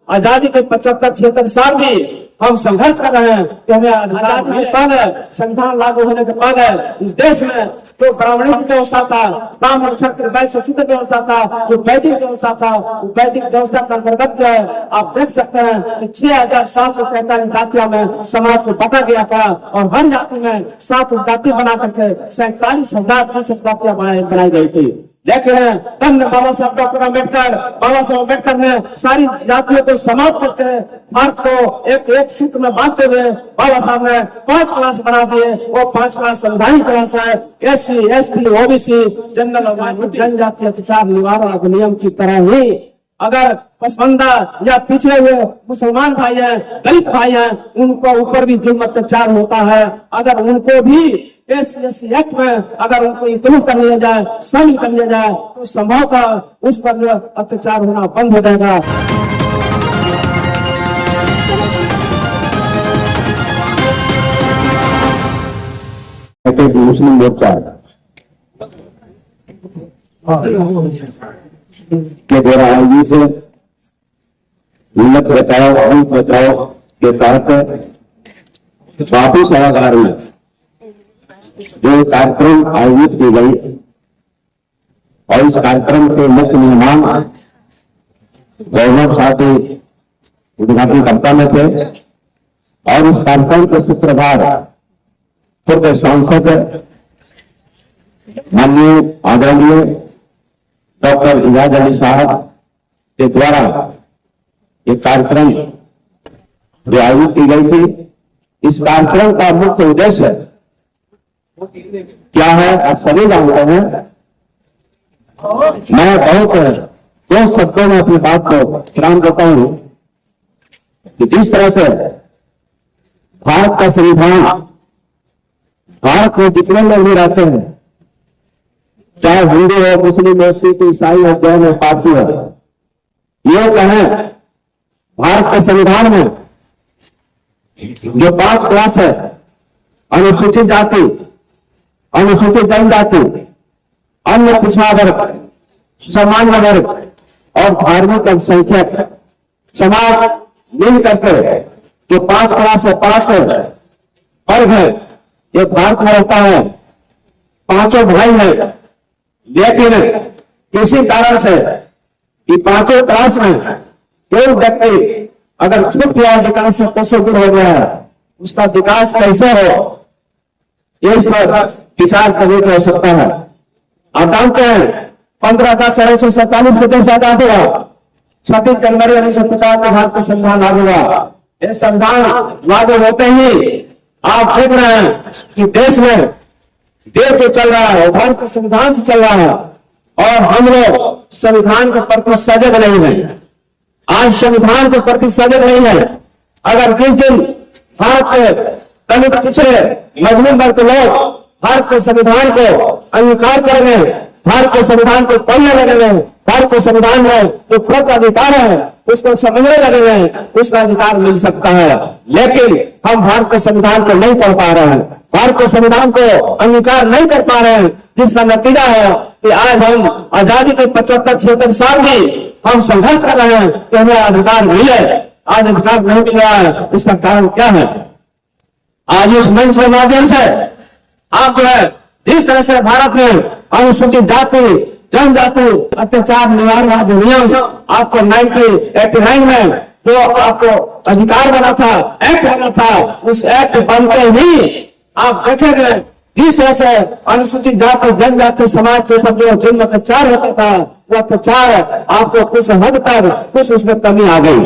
आजादी के 75-76 साल भी हम संघर्ष कर रहे हैं कि हमें आजादी मिल पाए, संविधान लागू होने के बाद इस देश में तो ब्राह्मणों की व्यवस्था था, ब्राह्मण क्षत्रिय वैश्य शूद्र व्यवस्था था, जो वैदिक व्यवस्था था, वैदिक व्यवस्था के अंतर्गत जो है आप देख सकते हैं कि 6743 जातियों में समाज को बांटा गया था और हर जाति में 7 जाति बना करके 47,000 जातियां बनाई गई थी। देख रहे हैं तब बाबा साहब अम्बेडकर ने सारी जातियों को समाप्त करके भारत को एक सूत्र में बांधते हुए बाबा साहब ने 5 क्लास बना दिए। वो 5 क्लास संवैधानिक क्लास है, SC, ST, OBC, जनरल जनजाति अत्याचार निवारण अधिनियम की तरह ही अगर पसमानदा या पिछड़े हुए मुसलमान भाई हैं, दलित भाई हैं, उनको ऊपर भी जुल्म अत्याचार होता है। अगर उनको भी SC एक्ट में अगर उनको इंक्लूड कर लिया जाए, शामिल कर लिया जाए तो संभवतः उस पर अत्याचार होना बंद हो जाएगा। मुस्लिम मोर्चा के द्वारा आयोजित हिम्मत बचाओ अमृत बचाओ के तहत बापू सभागार में जो कार्यक्रम आयोजित की गई और इस कार्यक्रम के मुख्य मेहमान गवर्नर साहब उद्घाटन करता में थे और इस कार्यक्रम के सूत्रधार पूर्व सांसद माननीय आदरणीय डॉक्टर इजाज अली साहब के द्वारा ये कार्यक्रम जो आयोजित की गई थी, इस कार्यक्रम का मुख्य उद्देश्य क्या है आप सभी जानते हैं। मैं बहुत दो शब्दों में अपनी बात को विराम देता हूं कि जिस तरह से भारत का संविधान, भारत में जितने लोग भी रहते हैं, चाहे हिंदू हो, मुस्लिम हो, सिख, ईसाई हो, जैन हो, पारसी हो, ये कहें भारत के संविधान में जो 5 क्लास है, अनुसूचित जाति, अनुसूचित जनजाति, अन्य पिछड़ा वर्ग, सामान्य वर्ग और धार्मिक अल्पसंख्यक समाज मिल करके जो 5 क्लास है, 5 वर्ग है, ये भारत में रहता है। 5 भाई है, लेकिन किसी कारण से कि 5 क्लास में कोई व्यक्ति अगर छूट गया, विकास से कोसों हो गया है, उसका विकास कैसे हो, इस पर विचार करने की आवश्यकता है। आप जानते हैं 15/10/1947 को देश आजाद हुआ, 26 जनवरी 1950 में भारत का संविधान लागू हुआ। ये संविधान लागू होते ही आप देख रहे हैं कि देश में देश जो चल रहा है भारत के संविधान से चल रहा है और हम लोग संविधान के प्रति सजग नहीं है। आज संविधान के प्रति सजग नहीं है। अगर किस दिन भारत के दलित पिछड़े मजलूम वर्ग के लोग भारत के संविधान को अंगीकार करेंगे, भारत के संविधान को पढ़ने लगेंगे, भारत के संविधान में जो प्रत अधिकार है उसको समझने लगेंगे, उसका अधिकार मिल सकता है। लेकिन हम भारत के संविधान को नहीं पढ़ पा रहे हैं, भारत के संविधान को अंगीकार नहीं कर पा रहे हैं, जिसका नतीजा है कि आज हम आजादी के 75-76 साल भी हम संघर्ष कर रहे हैं कि हमें अधिकार मिले, आज अधिकार नहीं मिल रहा है। इसका कारण क्या है? आज इस मंच के माध्यम से आप जो है जिस तरह से भारत में अनुसूचित जाति जनजाति अत्याचार निवारण अधिनियम आपको 1989 में जो आपको अधिकार बना था, एक्ट बना था, उस एक्ट बनते ही आप देखेंगे जिस तरह से अनुसूचित जाति जनजाति समाज के ऊपर जो जुल्म अत्याचार होता था, वो अत्याचार आपको कुछ हद तक कुछ उसमें कमी आ गई।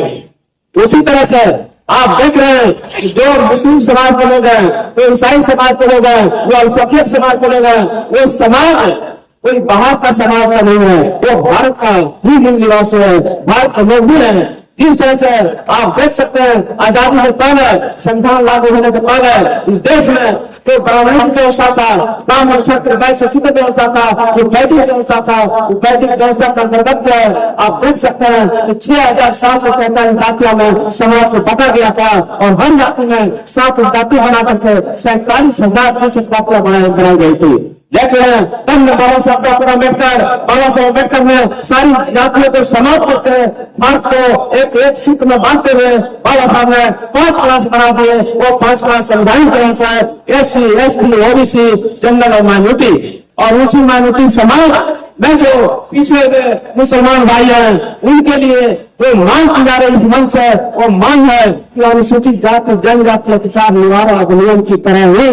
उसी तरह से आप देख रहे हैं कि जो मुस्लिम समाज के लोग हैं, जो ईसाई समाज के लोग हैं, जो अल्पसंख्यक समाज के लोग हैं, वो समाज कोई बाहर का समाज का नहीं है, वो भारत का ही मूल निवासी है, भारत के लोग भी हैं। जिस तरह से आप देख सकते हैं आजादी के पहले संविधान लागू होने के पहले इस देश में तो ब्राह्मणों की व्यवस्था था, ब्राह्मण क्षत्रिय वैश्य शूद्र व्यवस्था था, जो वैदिक व्यवस्था था, वैदिक व्यवस्था के अंतर्गत जो है आप देख सकते हैं कि 6743 जातियों में समाज को बांटा गया था और हर जाति में 7 जाति बना करके 47,000 जातियां बनाई गई थी। लेकिन तब बाबा साहब डॉक्टर अम्बेडकर ने सारी जातियों को समाप्त करके भारत को एक सूत्र में बांधते हुए बाबा साहब ने 5 क्लास बना दिए। वो 5 क्लास संविधान क्लास है, SC, ST, OBC, जनरल और माइनॉरिटी। और उसी माइनॉरिटी समाज में जो पिछड़े हुए मुसलमान भाई हैं, उनके लिए जो मांग की जा रही इस मंच है, वो मांग है कि अनुसूचित जाति जनजाति अत्याचार निवारण अधिनियम की तरह ही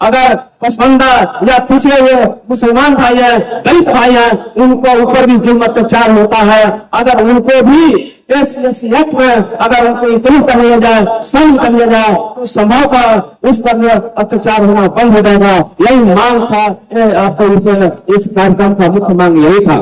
अगर पसमानदा या पिछड़े हुए मुसलमान भाई हैं, दलित भाई हैं, उनको ऊपर भी जुल्म अत्याचार होता है। अगर उनको भी इस एक्ट में अगर उनको इतनी कर लिया जाए, शामिल कर लिया जाए, तो संभव का उस पर अत्याचार होना बंद हो जाएगा। यही मांग था। आपको इस कार्यक्रम का मुख्य मांग यही था।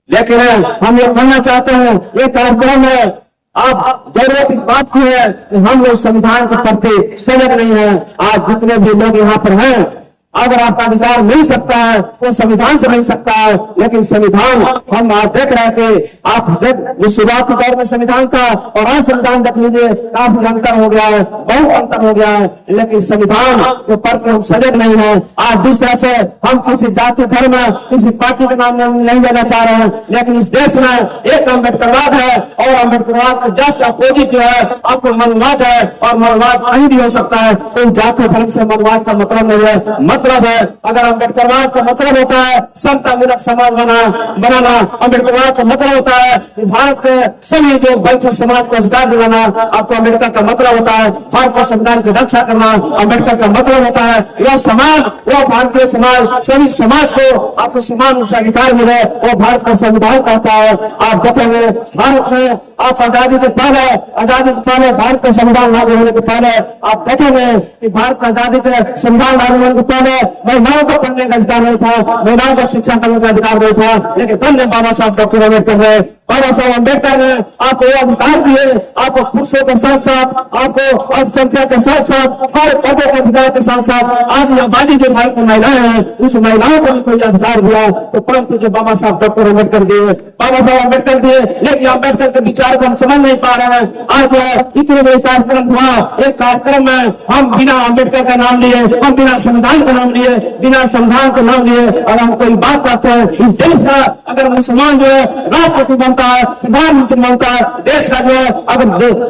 लेकिन हम ये कहना चाहते हैं, ये कार्यक्रम है, आप जरूरत इस बात की है कि हम लोग संविधान के प्रति सजग नहीं है। आज जितने भी लोग यहाँ पर हैं, अगर आपका अधिकार मिल सकता है तो संविधान से मिल सकता है, लेकिन संविधान हम आप देख रहे थे, आप जो शुरुआती दौर में संविधान था और आज संविधान देख लीजिए, काफी अंतर हो गया है, बहुत अंतर हो गया है। लेकिन संविधान के प्रति हम सजग नहीं है। आज जिस तरह से हम किसी जाति धर्म किसी पार्टी के नाम नहीं देना चाह रहे हैं, लेकिन इस देश में एक अम्बेडकरवाद है और अम्बेडकरवाद का जस्ट अपोजिट जो है आपको मनवाद है, और मनवाद कहीं भी हो सकता है। कोई जाति धर्म से मनवाद का मतलब नहीं है। मतलब है, अगर अम्बेडकरवाद का मतलब होता है समतामूलक समाज बनाना, अम्बेडकरवाद का मतलब होता है भारत के सभी जो वंचित समाज को अधिकार दिलाना, आपको अम्बेडकर का मतलब होता है भारत का संविधान की रक्षा करना। अम्बेडकर का मतलब होता है यह समाज, वो भारतीय समाज, सभी समाज को आपको समान अधिकार मिले, वो भारत का संविधान कहता है। आप देखेंगे भारत में आप आजादी के पहले भारत का संविधान लागू होने के पहले आप देखेंगे कि भारत का आजादी के संविधान लागू होने के पहले महिलाओं को पढ़ने का अधिकार नहीं था, महिलाओं को शिक्षा करने का अधिकार नहीं था। लेकिन तब ने बाबा साहब डॉक्टर अम्बेडकर ने आपको ये अधिकार दिए, आपको पुरुषों के साथ साथ, आपको अल्पसंख्यक के साथ साथ, हर पदों के अधिकार के साथ साथ आज आबादी जो भारत की महिलाएं हैं, उस महिलाओं को भी कोई अधिकार दिया। तो परंतु जो बाबा साहब डॉक्टर अम्बेडकर दिए, लेकिन अम्बेडकर के विचार को हम समझ नहीं पा रहे हैं। आज इतने बड़े कार्यक्रम हुआ, एक कार्यक्रम में हम बिना अम्बेडकर का नाम लिए, हम बिना संविधान का नाम लिए, बिना संविधान का नाम लिए, और हम कोई बात करते हैं इस देश का अगर मुसलमान जो है राष्ट्रपति बनता है, प्रधानमंत्री बनता है, देश का जो है अगर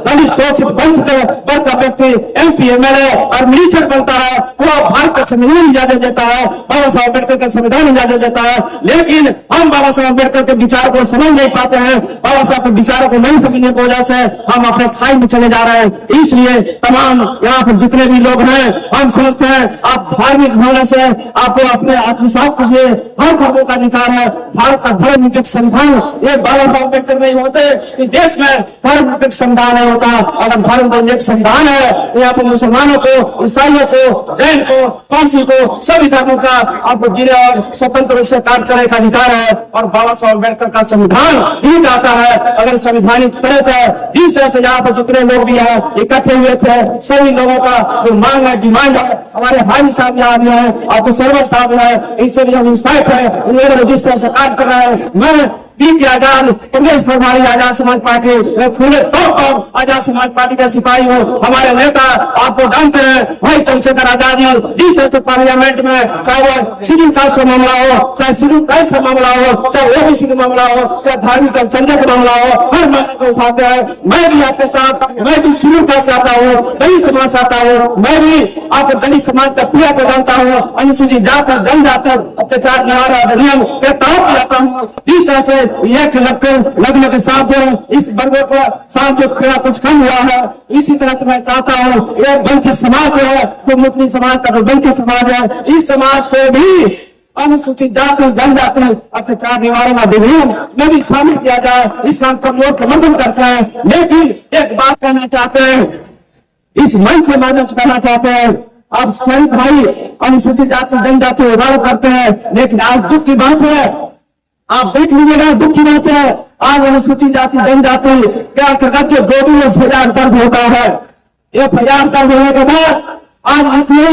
दलित शोषित वंचित वर्ग का व्यक्ति MP, MLA और मिनिस्टर बनता है, वो भारत का संविधान इजाजत देता है, बाबा साहब अम्बेडकर का संविधान इजाजत देता है। लेकिन हम बाबा साहब अम्बेडकर के विचार को समझ नहीं पाते हैं। बाबा साहब के विचारों को नहीं समझने की वजह से हम अपने खाई में चले जा रहे हैं। इसलिए तमाम यहाँ पर जितने भी लोग हैं, हम समझते हैं आप धार्मिक होने से आपको अपने आत्मसात कीजिए, हर धर्मों का अधिकार है। भारत का धर्मनिरपेक्ष संविधान ये बाबा साहब अम्बेडकर नहीं होते, इस देश में धर्मनिरपेक्ष संविधान नहीं होता। अगर धर्मनिरपेक्ष संविधान है, यहाँ पर मुसलमानों को, ईसाइयों को, जैन को, पारसी को, सभी धर्मों का आपको जीने और स्वतंत्र रूप से कार्य करने का अधिकार है। और बाबा साहब अम्बेडकर का संविधान ही कहता है अगर संवैधानिक तरह से जिस तरह से यहाँ पर जितने लोग भी हैं इकट्ठे हुए थे, सभी लोगों का जो मांग है, डिमांड है, हमारे हाजी साहब यहाँ भी है, आपको सरवर साहब है, इनसे भी हम इंस्पायर है, उन लोगों ने जिस तरह से कार्य कर रहा है। मैं बीते आजाद कांग्रेस प्रभारी आजाद समाज पार्टी, मैं पूरे तौर पर आजाद समाज पार्टी का सिपाही हूँ। हमारे नेता आपको जानते हैं भाई चंद्रशेखर आजाद जी, जिस तरह से पार्लियामेंट में चाहे वो शेड्यूल कास्ट का मामला हो, चाहे शेड्यूल कास्ट का मामला हो, चाहे OBC का मामला हो, चाहे धार्मिक अल्पसंख्यक का मामला हो, हर मामले को उठाते हैं। मैं भी आपके साथ, मैं भी शेड्यूल कास्ट से आता हूँ, दलित समाज से आता हूँ, मैं भी आपको दलित समाज का पीड़ा को जानता हूँ, अनुसूचित जाति जनजाति अत्याचार निवारण अधिनियम के तहत जाता हूँ। जिस तरह से एक लगने के साथ जो इस वर्गों का साथ जो खेला कुछ कम हुआ है, इसी तरह से मैं चाहता हूँ ये वंचित समाज जो है, जो मुस्लिम समाज का जो वंचित समाज है, इस समाज को भी अनुसूचित जाति जनजाति अत्याचार निवारण अधिनियम में भी शामिल किया जाए। इस्लाम का लोग समर्थन करते हैं। लेकिन एक बात कहना चाहते हैं, इस मंच के माध्यम से कहना चाहते हैं, आप सभी भाई अनुसूचित जाति जनजाति विरोध करते हैं, लेकिन आज दुख की बात है, आप देख लीजिएगा दुख की बात है, आज अनुसूचित जाति जनजाति के अंतर्गत जो भी FIR दर्ज होता है, FIR दर्ज होने के बाद आज इतनी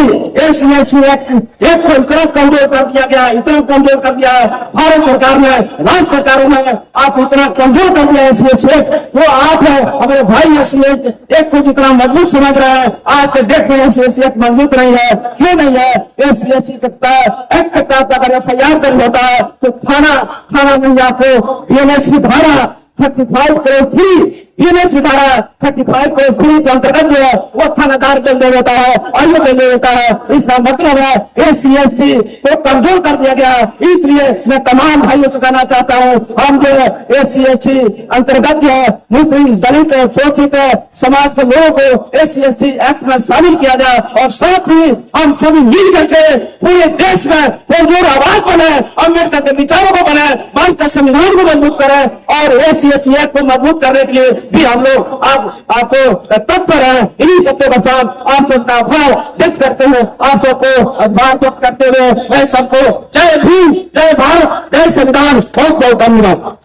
एससी एक्ट एक को इतना कमजोर कर दिया गया, इतना कमजोर कर दिया है भारत सरकार ने, राज्य सरकारों ने आप इतना कमजोर कर दिया एससी एक्ट। वो आप है हमारे भाई एससी एक्ट को जितना मजबूत समझ रहे हैं, आज से देख रहे हैं एससी एक्ट मजबूत नहीं है। क्यों नहीं है? एससी एक्ट के तहत अगर FIR दर्ज होता है तो थाना में आपको यूनिवर्सिटी धारा 35 यूनिवर्सिटी धारा 35 के अंतर्गत जो है वो थानादार दे देता है और ये दे देता है। इसका मतलब है SC ST को कमजोर कर दिया गया। इसलिए मैं तमाम भाइयों से कहना चाहता हूँ, हम जो है SC ST अंतर्गत जो है मुस्लिम दलित शोषित समाज के लोगों को SC ST एक्ट में शामिल किया जाए और साथ ही हम सभी मिल करके पूरे देश में पुरजोर आवाज बने, अम्बेडकर के विचारों को बने, भारत का संविधान को मजबूत करें और SC ST एक्ट को मजबूत करने के लिए भी हम लोग आपको तत्पर है। इन्हीं सत्यों के साथ आप सबका आभार व्यक्त करते हैं, आप सबको आभार व्यक्त करते हुए मैं सबको जय भीम, जय भारत, जय संविधान, बहुत बहुत धन्यवाद।